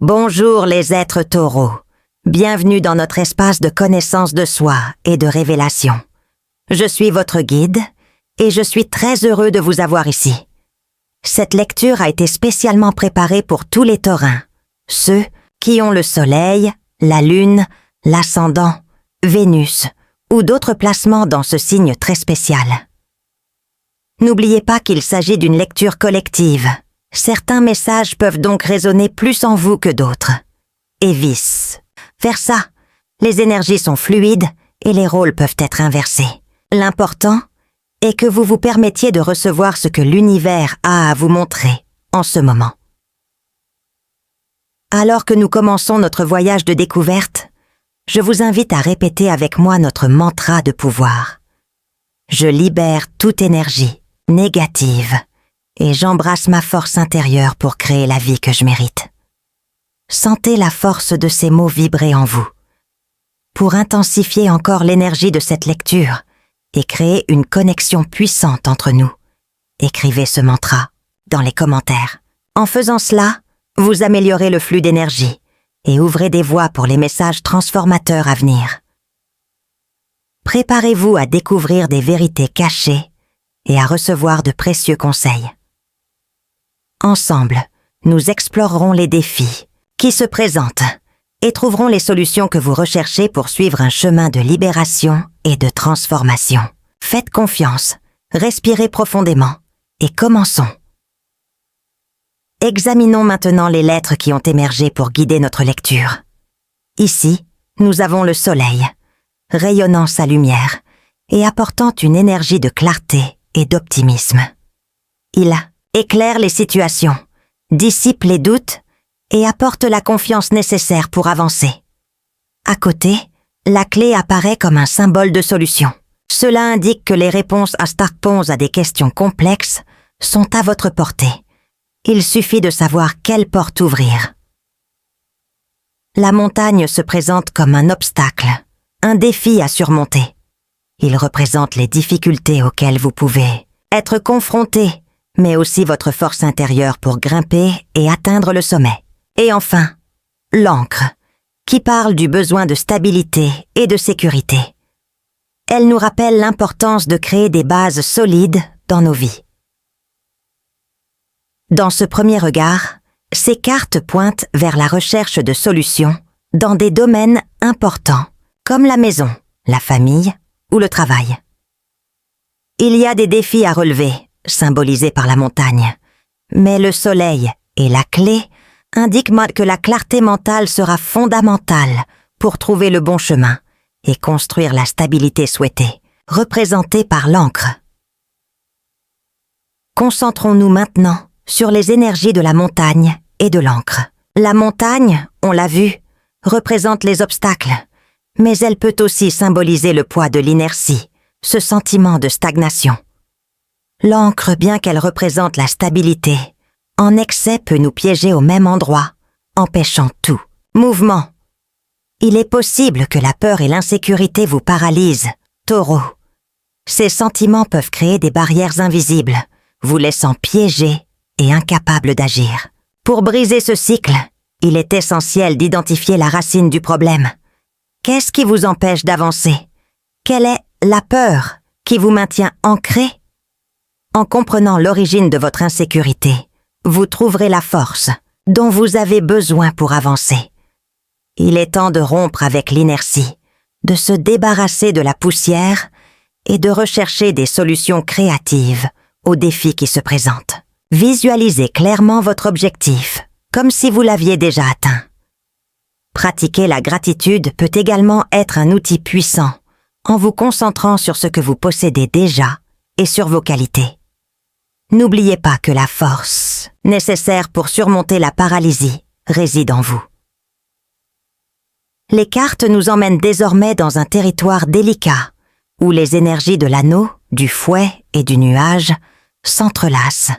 Bonjour les êtres taureaux. Bienvenue dans notre espace de connaissance de soi et de révélation. Je suis votre guide et je suis très heureux de vous avoir ici. Cette lecture a été spécialement préparée pour tous les taurins, ceux qui ont le soleil, la lune, l'ascendant, Vénus ou d'autres placements dans ce signe très spécial. N'oubliez pas qu'il s'agit d'une lecture collective. Certains messages peuvent donc résonner plus en vous que d'autres. Et vice versa, les énergies sont fluides et les rôles peuvent être inversés. L'important est que vous vous permettiez de recevoir ce que l'univers a à vous montrer en ce moment. Alors que nous commençons notre voyage de découverte, je vous invite à répéter avec moi notre mantra de pouvoir. Je libère toute énergie négative et j'embrasse ma force intérieure pour créer la vie que je mérite. Sentez la force de ces mots vibrer en vous. Pour intensifier encore l'énergie de cette lecture et créer une connexion puissante entre nous, écrivez ce mantra dans les commentaires. En faisant cela, vous améliorez le flux d'énergie et ouvrez des voies pour les messages transformateurs à venir. Préparez-vous à découvrir des vérités cachées et à recevoir de précieux conseils. Ensemble, nous explorerons les défis qui se présentent et trouverons les solutions que vous recherchez pour suivre un chemin de libération et de transformation. Faites confiance, respirez profondément et commençons. Examinons maintenant les lettres qui ont émergé pour guider notre lecture. Ici, nous avons le soleil, rayonnant sa lumière et apportant une énergie de clarté et d'optimisme. Il éclaire les situations, dissipe les doutes et apporte la confiance nécessaire pour avancer. À côté, la clé apparaît comme un symbole de solution. Cela indique que les réponses à Starkpons à des questions complexes sont à votre portée. Il suffit de savoir quelle porte ouvrir. La montagne se présente comme un obstacle, un défi à surmonter. Il représente les difficultés auxquelles vous pouvez être confronté, mais aussi votre force intérieure pour grimper et atteindre le sommet. Et enfin, l'encre, qui parle du besoin de stabilité et de sécurité. Elle nous rappelle l'importance de créer des bases solides dans nos vies. Dans ce premier regard, ces cartes pointent vers la recherche de solutions dans des domaines importants, comme la maison, la famille ou le travail. Il y a des défis à relever, symbolisés par la montagne, mais le soleil et la clé indiquent que la clarté mentale sera fondamentale pour trouver le bon chemin et construire la stabilité souhaitée, représentée par l'encre. Concentrons-nous maintenant sur les énergies de la montagne et de l'encre. La montagne, on l'a vu, représente les obstacles, mais elle peut aussi symboliser le poids de l'inertie, ce sentiment de stagnation. L'encre, bien qu'elle représente la stabilité, en excès peut nous piéger au même endroit, empêchant tout mouvement. Il est possible que la peur et l'insécurité vous paralysent, taureau. Ces sentiments peuvent créer des barrières invisibles, vous laissant piégés et incapable d'agir. Pour briser ce cycle, il est essentiel d'identifier la racine du problème. Qu'est-ce qui vous empêche d'avancer? Quelle est la peur qui vous maintient ancré? En comprenant l'origine de votre insécurité, vous trouverez la force dont vous avez besoin pour avancer. Il est temps de rompre avec l'inertie, de se débarrasser de la poussière et de rechercher des solutions créatives aux défis qui se présentent. Visualisez clairement votre objectif, comme si vous l'aviez déjà atteint. Pratiquer la gratitude peut également être un outil puissant en vous concentrant sur ce que vous possédez déjà et sur vos qualités. N'oubliez pas que la force nécessaire pour surmonter la paralysie réside en vous. Les cartes nous emmènent désormais dans un territoire délicat où les énergies de l'anneau, du fouet et du nuage s'entrelacent,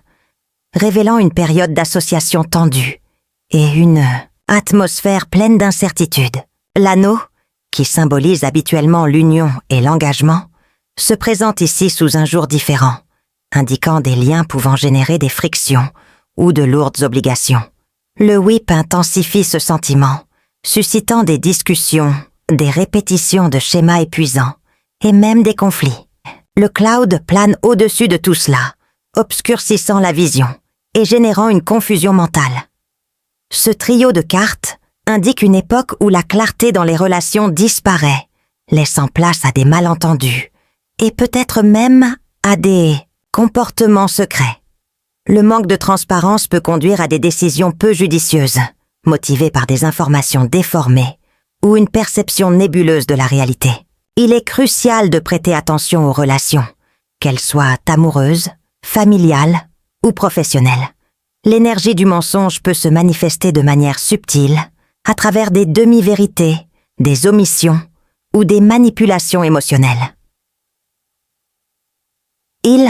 révélant une période d'association tendue et une atmosphère pleine d'incertitudes. L'anneau, qui symbolise habituellement l'union et l'engagement, se présente ici sous un jour différent, indiquant des liens pouvant générer des frictions ou de lourdes obligations. Le whip intensifie ce sentiment, suscitant des discussions, des répétitions de schémas épuisants, et même des conflits. Le cloud plane au-dessus de tout cela, obscurcissant la vision et générant une confusion mentale. Ce trio de cartes indique une époque où la clarté dans les relations disparaît, laissant place à des malentendus, et peut-être même à des comportements secrets. Le manque de transparence peut conduire à des décisions peu judicieuses, motivées par des informations déformées ou une perception nébuleuse de la réalité. Il est crucial de prêter attention aux relations, qu'elles soient amoureuses, familiales ou professionnelles. L'énergie du mensonge peut se manifester de manière subtile, à travers des demi-vérités, des omissions ou des manipulations émotionnelles. Il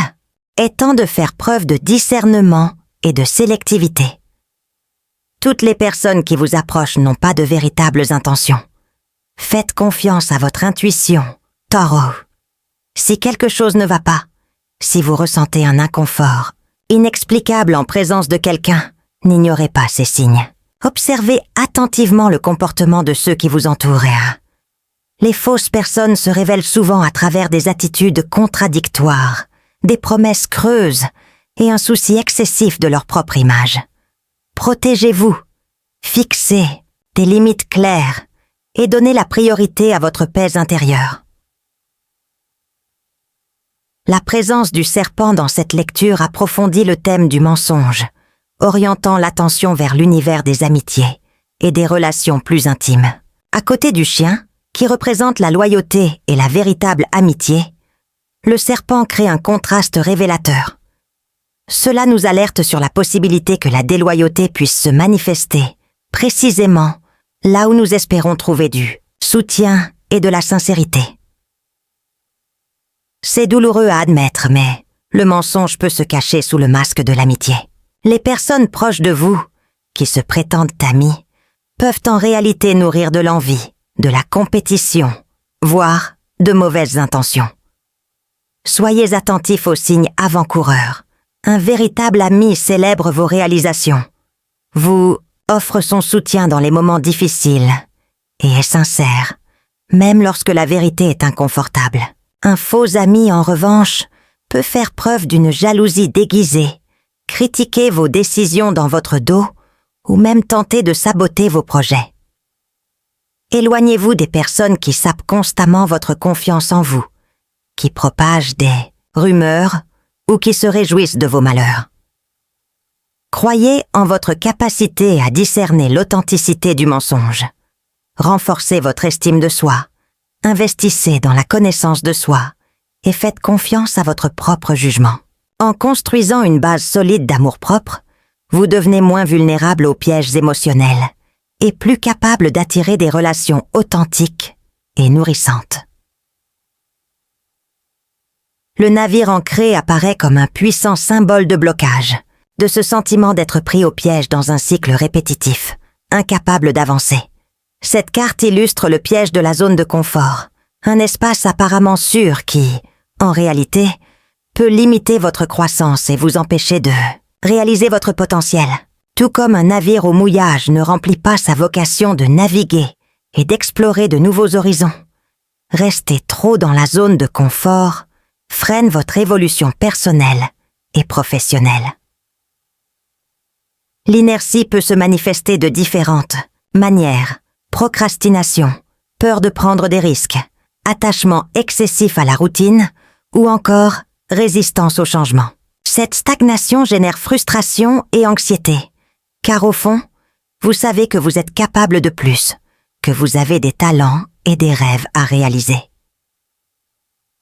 est temps de faire preuve de discernement et de sélectivité. Toutes les personnes qui vous approchent n'ont pas de véritables intentions. Faites confiance à votre intuition, Taureau. Si quelque chose ne va pas, si vous ressentez un inconfort inexplicable en présence de quelqu'un, n'ignorez pas ces signes. Observez attentivement le comportement de ceux qui vous entourent. Les fausses personnes se révèlent souvent à travers des attitudes contradictoires, des promesses creuses et un souci excessif de leur propre image. Protégez-vous, fixez des limites claires et donnez la priorité à votre paix intérieure. La présence du serpent dans cette lecture approfondit le thème du mensonge, orientant l'attention vers l'univers des amitiés et des relations plus intimes. À côté du chien, qui représente la loyauté et la véritable amitié, le serpent crée un contraste révélateur. Cela nous alerte sur la possibilité que la déloyauté puisse se manifester, précisément là où nous espérons trouver du soutien et de la sincérité. C'est douloureux à admettre, mais le mensonge peut se cacher sous le masque de l'amitié. Les personnes proches de vous, qui se prétendent amies, peuvent en réalité nourrir de l'envie, de la compétition, voire de mauvaises intentions. Soyez attentifs aux signes avant-coureurs. Un véritable ami célèbre vos réalisations, vous offre son soutien dans les moments difficiles et est sincère, même lorsque la vérité est inconfortable. Un faux ami, en revanche, peut faire preuve d'une jalousie déguisée, critiquer vos décisions dans votre dos ou même tenter de saboter vos projets. Éloignez-vous des personnes qui sapent constamment votre confiance en vous, qui propagent des rumeurs ou qui se réjouissent de vos malheurs. Croyez en votre capacité à discerner l'authenticité du mensonge. Renforcez votre estime de soi, investissez dans la connaissance de soi et faites confiance à votre propre jugement. En construisant une base solide d'amour-propre, vous devenez moins vulnérable aux pièges émotionnels et plus capable d'attirer des relations authentiques et nourrissantes. Le navire ancré apparaît comme un puissant symbole de blocage, de ce sentiment d'être pris au piège dans un cycle répétitif, incapable d'avancer. Cette carte illustre le piège de la zone de confort, un espace apparemment sûr qui, en réalité, peut limiter votre croissance et vous empêcher de réaliser votre potentiel. Tout comme un navire au mouillage ne remplit pas sa vocation de naviguer et d'explorer de nouveaux horizons, rester trop dans la zone de confort freine votre évolution personnelle et professionnelle. L'inertie peut se manifester de différentes manières: procrastination, peur de prendre des risques, attachement excessif à la routine ou encore résistance au changement. Cette stagnation génère frustration et anxiété, car au fond, vous savez que vous êtes capable de plus, que vous avez des talents et des rêves à réaliser.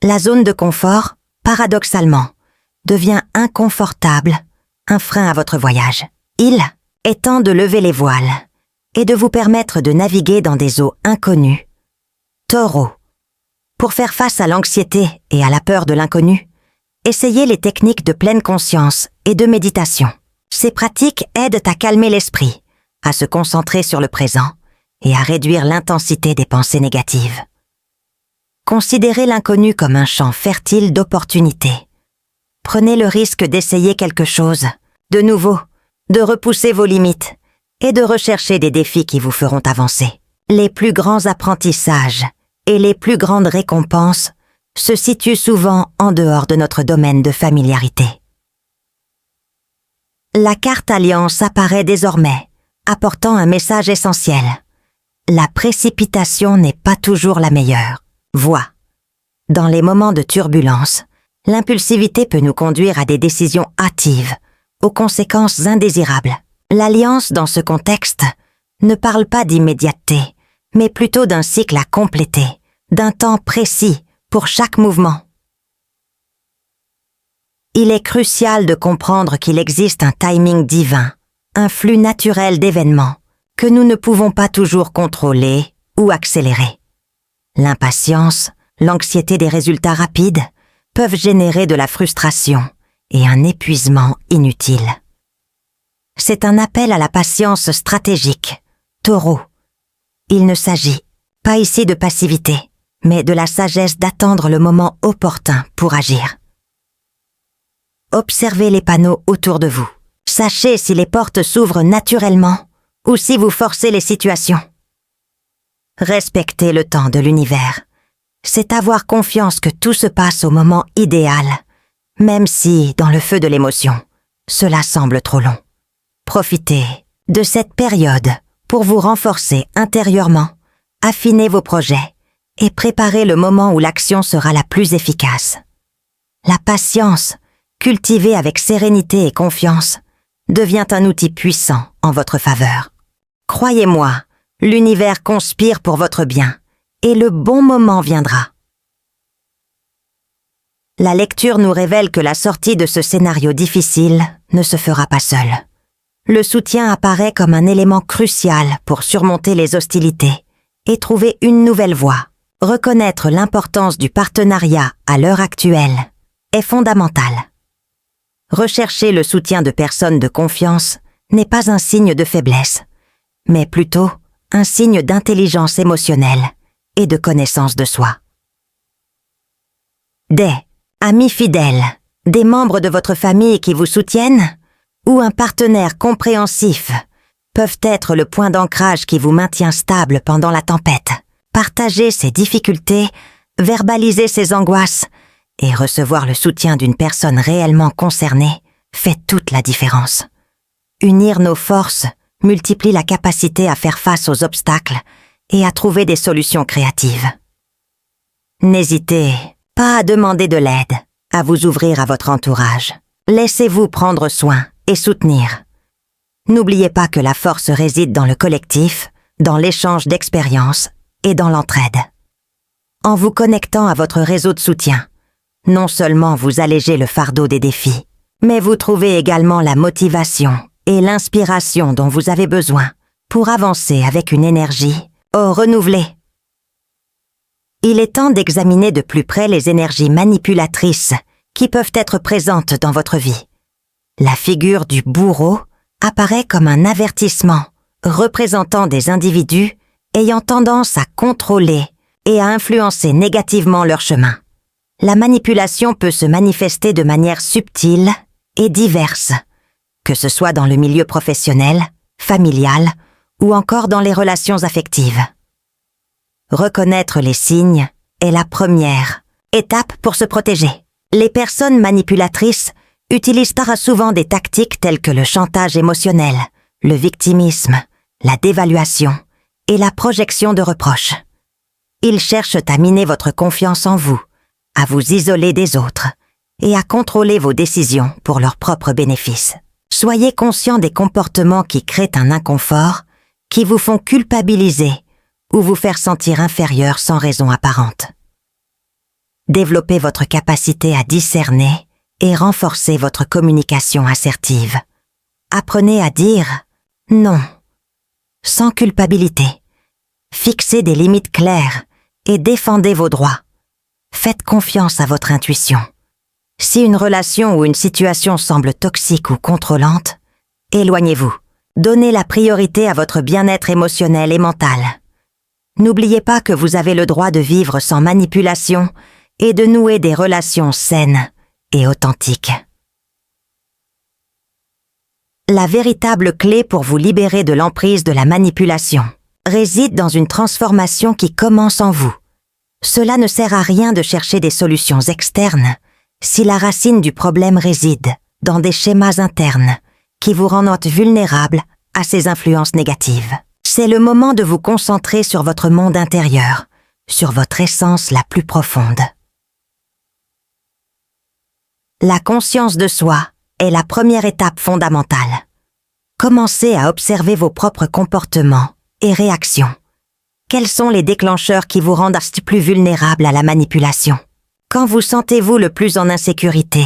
La zone de confort, paradoxalement, devient inconfortable, un frein à votre voyage. Il est temps de lever les voiles et de vous permettre de naviguer dans des eaux inconnues. Taureau. Pour faire face à l'anxiété et à la peur de l'inconnu, essayez les techniques de pleine conscience et de méditation. Ces pratiques aident à calmer l'esprit, à se concentrer sur le présent et à réduire l'intensité des pensées négatives. Considérez l'inconnu comme un champ fertile d'opportunités. Prenez le risque d'essayer quelque chose, de nouveau, de repousser vos limites et de rechercher des défis qui vous feront avancer. Les plus grands apprentissages et les plus grandes récompenses se situent souvent en dehors de notre domaine de familiarité. La carte Alliance apparaît désormais, apportant un message essentiel. La précipitation n'est pas toujours la meilleure voie. Dans les moments de turbulence, l'impulsivité peut nous conduire à des décisions hâtives, aux conséquences indésirables. L'Alliance, dans ce contexte, ne parle pas d'immédiateté, mais plutôt d'un cycle à compléter, d'un temps précis pour chaque mouvement. Il est crucial de comprendre qu'il existe un timing divin, un flux naturel d'événements que nous ne pouvons pas toujours contrôler ou accélérer. L'impatience, l'anxiété des résultats rapides peuvent générer de la frustration et un épuisement inutile. C'est un appel à la patience stratégique, Taureau. Il ne s'agit pas ici de passivité, mais de la sagesse d'attendre le moment opportun pour agir. Observez les panneaux autour de vous. Sachez si les portes s'ouvrent naturellement ou si vous forcez les situations. Respectez le temps de l'univers. C'est avoir confiance que tout se passe au moment idéal, même si, dans le feu de l'émotion, cela semble trop long. Profitez de cette période pour vous renforcer intérieurement, affiner vos projets et préparer le moment où l'action sera la plus efficace. La patience, cultivée avec sérénité et confiance, devient un outil puissant en votre faveur. Croyez-moi, l'univers conspire pour votre bien et le bon moment viendra. La lecture nous révèle que la sortie de ce scénario difficile ne se fera pas seule. Le soutien apparaît comme un élément crucial pour surmonter les hostilités et trouver une nouvelle voie. Reconnaître l'importance du partenariat à l'heure actuelle est fondamental. Rechercher le soutien de personnes de confiance n'est pas un signe de faiblesse, mais plutôt un signe d'intelligence émotionnelle et de connaissance de soi. Des amis fidèles, des membres de votre famille qui vous soutiennent, ou un partenaire compréhensif peuvent être le point d'ancrage qui vous maintient stable pendant la tempête. Partager ses difficultés, verbaliser ses angoisses et recevoir le soutien d'une personne réellement concernée fait toute la différence. Unir nos forces multiplie la capacité à faire face aux obstacles et à trouver des solutions créatives. N'hésitez pas à demander de l'aide, à vous ouvrir à votre entourage. Laissez-vous prendre soin et soutenir. N'oubliez pas que la force réside dans le collectif, dans l'échange d'expériences et dans l'entraide. En vous connectant à votre réseau de soutien, non seulement vous allégez le fardeau des défis, mais vous trouvez également la motivation et l'inspiration dont vous avez besoin pour avancer avec une énergie renouvelée. Il est temps d'examiner de plus près les énergies manipulatrices qui peuvent être présentes dans votre vie. La figure du bourreau apparaît comme un avertissement représentant des individus ayant tendance à contrôler et à influencer négativement leur chemin. La manipulation peut se manifester de manière subtile et diverse, que ce soit dans le milieu professionnel, familial ou encore dans les relations affectives. Reconnaître les signes est la première étape pour se protéger. Les personnes manipulatrices utilisent très souvent des tactiques telles que le chantage émotionnel, le victimisme, la dévaluation et la projection de reproches. Ils cherchent à miner votre confiance en vous, à vous isoler des autres et à contrôler vos décisions pour leur propre bénéfice. Soyez conscient des comportements qui créent un inconfort, qui vous font culpabiliser ou vous faire sentir inférieur sans raison apparente. Développez votre capacité à discerner et renforcez votre communication assertive. Apprenez à dire « non » sans culpabilité. Fixez des limites claires et défendez vos droits. Faites confiance à votre intuition. Si une relation ou une situation semble toxique ou contrôlante, éloignez-vous. Donnez la priorité à votre bien-être émotionnel et mental. N'oubliez pas que vous avez le droit de vivre sans manipulation et de nouer des relations saines et authentiques. La véritable clé pour vous libérer de l'emprise de la manipulation réside dans une transformation qui commence en vous. Cela ne sert à rien de chercher des solutions externes si la racine du problème réside dans des schémas internes qui vous rendent vulnérables à ces influences négatives. C'est le moment de vous concentrer sur votre monde intérieur, sur votre essence la plus profonde. La conscience de soi est la première étape fondamentale. Commencez à observer vos propres comportements et réactions. Quels sont les déclencheurs qui vous rendent plus vulnérables à la manipulation? Quand vous sentez-vous le plus en insécurité?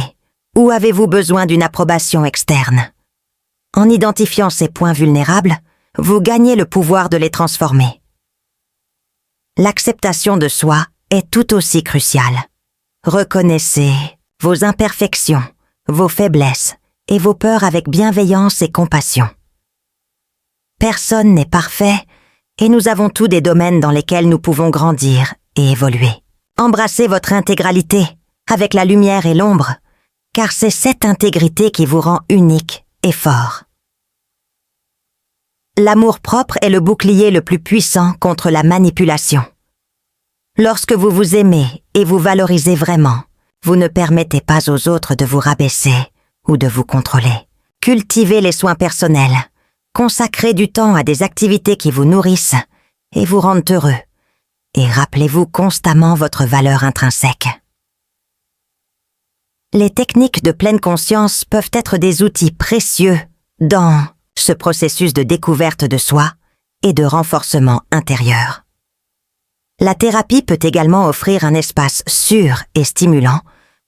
Ou avez-vous besoin d'une approbation externe? En identifiant ces points vulnérables, vous gagnez le pouvoir de les transformer. L'acceptation de soi est tout aussi cruciale. Reconnaissez vos imperfections, vos faiblesses et vos peurs avec bienveillance et compassion. Personne n'est parfait et nous avons tous des domaines dans lesquels nous pouvons grandir et évoluer. Embrassez votre intégralité avec la lumière et l'ombre, car c'est cette intégrité qui vous rend unique et fort. L'amour-propre est le bouclier le plus puissant contre la manipulation. Lorsque vous vous aimez et vous valorisez vraiment, vous ne permettez pas aux autres de vous rabaisser ou de vous contrôler. Cultivez les soins personnels, consacrez du temps à des activités qui vous nourrissent et vous rendent heureux, et rappelez-vous constamment votre valeur intrinsèque. Les techniques de pleine conscience peuvent être des outils précieux dans ce processus de découverte de soi et de renforcement intérieur. La thérapie peut également offrir un espace sûr et stimulant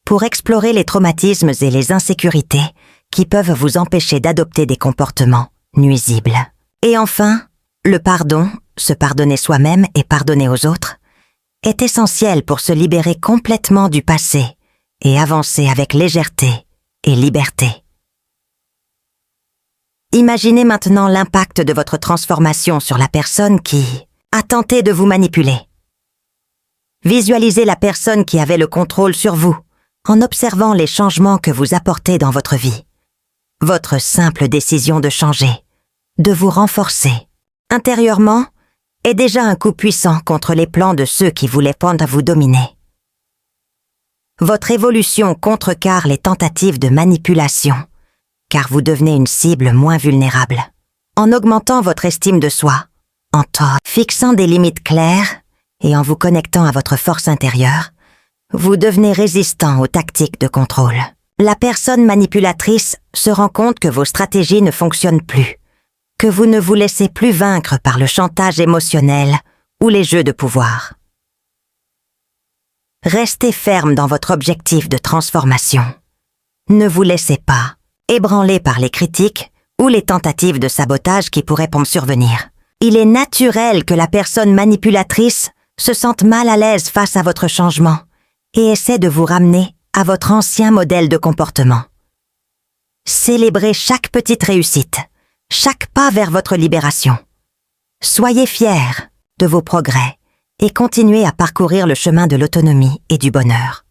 pour explorer les traumatismes et les insécurités qui peuvent vous empêcher d'adopter des comportements nuisibles. Et enfin, le pardon, se pardonner soi-même et pardonner aux autres, est essentiel pour se libérer complètement du passé et avancer avec légèreté et liberté. Imaginez maintenant l'impact de votre transformation sur la personne qui a tenté de vous manipuler. Visualisez la personne qui avait le contrôle sur vous en observant les changements que vous apportez dans votre vie. Votre simple décision de changer, de vous renforcer intérieurement, est déjà un coup puissant contre les plans de ceux qui voulaient vous dominer. Votre évolution contrecarre les tentatives de manipulation, car vous devenez une cible moins vulnérable. En augmentant votre estime de soi, en fixant des limites claires et en vous connectant à votre force intérieure, vous devenez résistant aux tactiques de contrôle. La personne manipulatrice se rend compte que vos stratégies ne fonctionnent plus, que vous ne vous laissez plus vaincre par le chantage émotionnel ou les jeux de pouvoir. Restez ferme dans votre objectif de transformation. Ne vous laissez pas ébranler par les critiques ou les tentatives de sabotage qui pourraient survenir. Il est naturel que la personne manipulatrice se sente mal à l'aise face à votre changement et essaie de vous ramener à votre ancien modèle de comportement. Célébrez chaque petite réussite, chaque pas vers votre libération. Soyez fiers de vos progrès et continuez à parcourir le chemin de l'autonomie et du bonheur.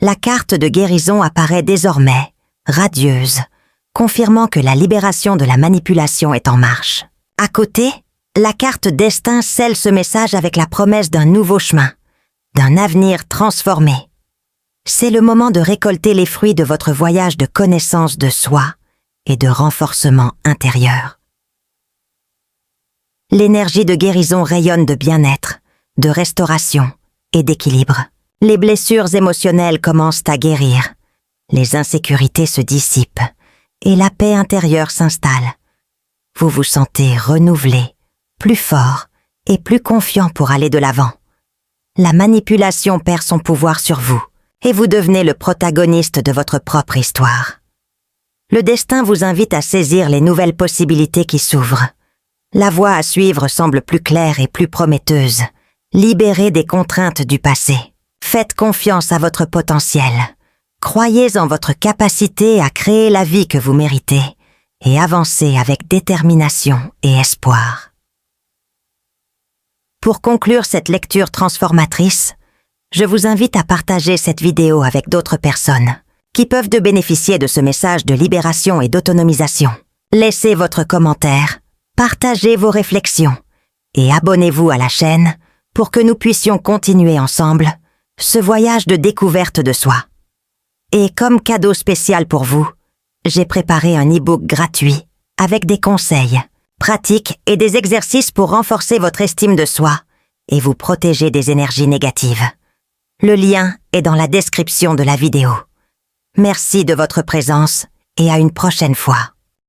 La carte de guérison apparaît désormais, radieuse, confirmant que la libération de la manipulation est en marche. À côté, la carte destin scelle ce message avec la promesse d'un nouveau chemin, d'un avenir transformé. C'est le moment de récolter les fruits de votre voyage de connaissance de soi et de renforcement intérieur. L'énergie de guérison rayonne de bien-être, de restauration et d'équilibre. Les blessures émotionnelles commencent à guérir, les insécurités se dissipent et la paix intérieure s'installe. Vous vous sentez renouvelé, plus fort et plus confiant pour aller de l'avant. La manipulation perd son pouvoir sur vous et vous devenez le protagoniste de votre propre histoire. Le destin vous invite à saisir les nouvelles possibilités qui s'ouvrent. La voie à suivre semble plus claire et plus prometteuse. Libérez des contraintes du passé. Faites confiance à votre potentiel. Croyez en votre capacité à créer la vie que vous méritez et avancez avec détermination et espoir. Pour conclure cette lecture transformatrice, je vous invite à partager cette vidéo avec d'autres personnes qui peuvent de bénéficier de ce message de libération et d'autonomisation. Laissez votre commentaire, partagez vos réflexions et abonnez-vous à la chaîne pour que nous puissions continuer ensemble ce voyage de découverte de soi. Et comme cadeau spécial pour vous, j'ai préparé un e-book gratuit avec des conseils, pratiques et des exercices pour renforcer votre estime de soi et vous protéger des énergies négatives. Le lien est dans la description de la vidéo. Merci de votre présence et à une prochaine fois.